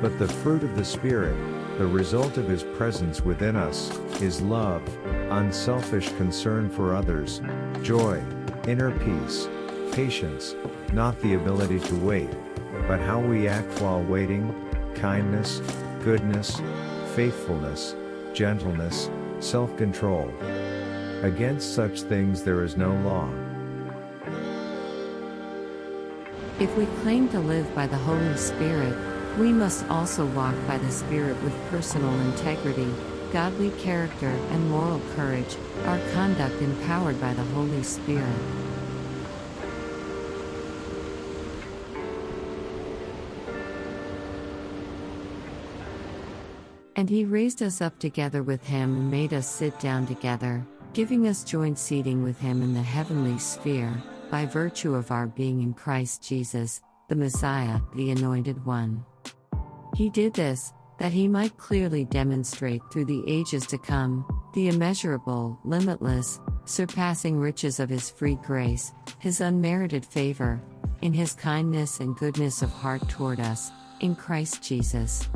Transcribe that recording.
But the fruit of the Spirit, the result of His presence within us, is love, unselfish concern for others, joy, inner peace, patience, not the ability to wait, but how we act while waiting, kindness, goodness, faithfulness, gentleness, self-control. Against such things there is no law. If we claim to live by the Holy Spirit, we must also walk by the Spirit with personal integrity, godly character, and moral courage, our conduct empowered by the Holy Spirit. And He raised us up together with Him and made us sit down together, giving us joint seating with Him in the heavenly sphere, by virtue of our being in Christ Jesus, the Messiah, the Anointed One. He did this, that He might clearly demonstrate through the ages to come, the immeasurable, limitless, surpassing riches of His free grace, His unmerited favor, in His kindness and goodness of heart toward us, in Christ Jesus.